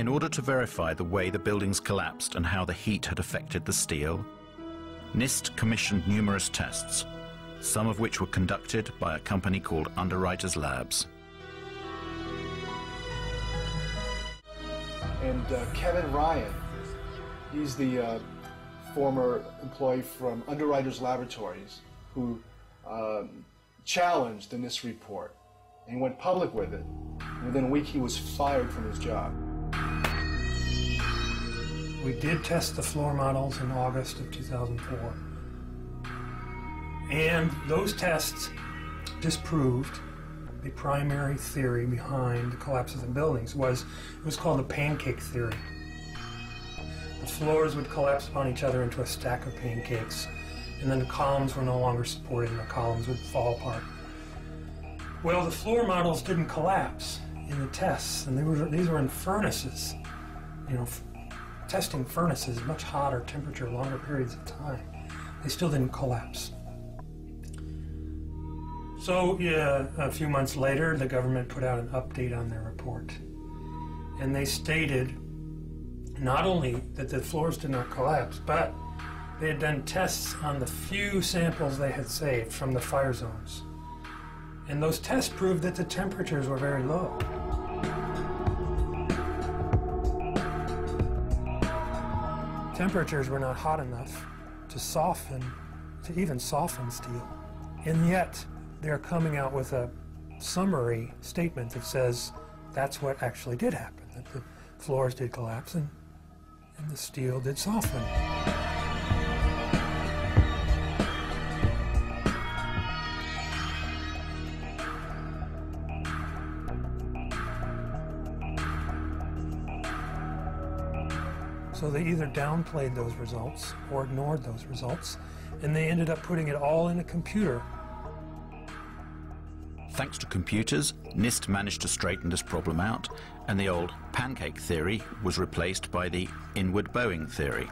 In order to verify the way the buildings collapsed and how the heat had affected the steel, NIST commissioned numerous tests, some of which were conducted by a company called Underwriters Labs. And Kevin Ryan, he's the former employee from Underwriters Laboratories who challenged the NIST report and went public with it. Within a week, he was fired from his job. We did test the floor models in August of 2004. And those tests disproved the primary theory behind the collapse of the buildings. It was called the pancake theory. The floors would collapse upon each other into a stack of pancakes, and then the columns were no longer supported and the columns would fall apart. Well, the floor models didn't collapse in the tests, and these were in furnaces. You know, testing furnaces, much hotter temperature, longer periods of time. They still didn't collapse. So a few months later, the government put out an update on their report. And they stated not only that the floors did not collapse, but they had done tests on the few samples they had saved from the fire zones. And those tests proved that the temperatures were very low. Temperatures were not hot enough to even soften steel. And yet, they're coming out with a summary statement that says that's what actually did happen, that the floors did collapse and the steel did soften. So they either downplayed those results or ignored those results, and they ended up putting it all in a computer. Thanks to computers, NIST managed to straighten this problem out, and the old pancake theory was replaced by the inward bowing theory.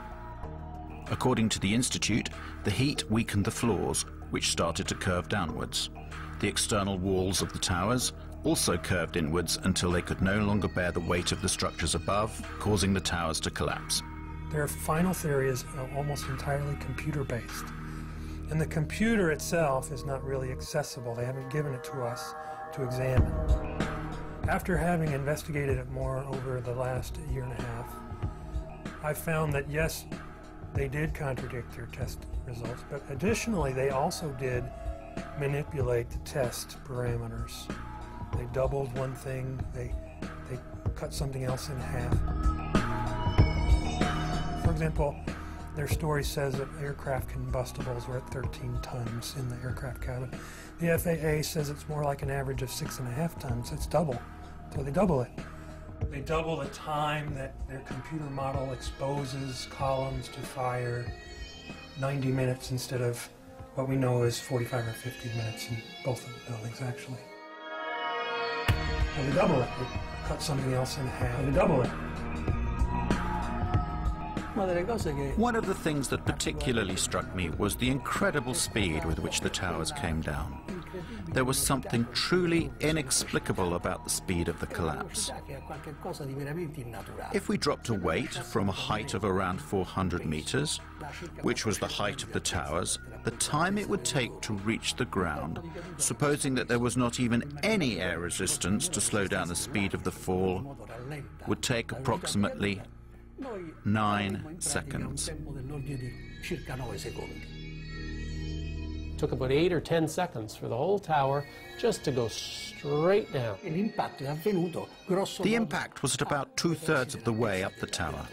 According to the Institute, the heat weakened the floors, which started to curve downwards. The external walls of the towers also curved inwards until they could no longer bear the weight of the structures above, causing the towers to collapse. Their final theory is almost entirely computer-based. And the computer itself is not really accessible. They haven't given it to us to examine. After having investigated it more over the last year and a half, I found that yes, they did contradict their test results, but additionally they also did manipulate the test parameters. They doubled one thing, they cut something else in half. For example, their story says that aircraft combustibles were at 13 tons in the aircraft cabin. The FAA says it's more like an average of 6.5 tons. It's double. So they double it. They double the time that their computer model exposes columns to fire, 90 minutes instead of what we know is 45 or 50 minutes in both of the buildings, actually. So they double it. They cut something else in half. They double it. One of the things that particularly struck me was the incredible speed with which the towers came down. There was something truly inexplicable about the speed of the collapse. If we dropped a weight from a height of around 400 meters, which was the height of the towers, the time it would take to reach the ground, supposing that there was not even any air resistance to slow down the speed of the fall, would take approximately 9 seconds. Took about 8 or 10 seconds for the whole tower just to go straight down. The impact was at about 2/3 of the way up the tower.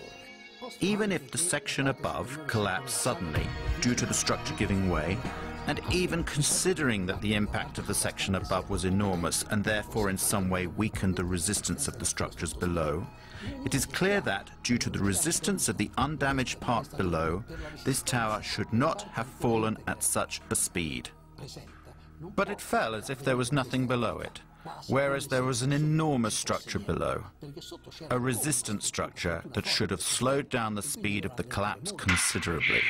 Even if the section above collapsed suddenly due to the structure giving way, and even considering that the impact of the section above was enormous and therefore in some way weakened the resistance of the structures below, it is clear that, due to the resistance of the undamaged part below, this tower should not have fallen at such a speed. But it fell as if there was nothing below it, whereas there was an enormous structure below, a resistant structure that should have slowed down the speed of the collapse considerably.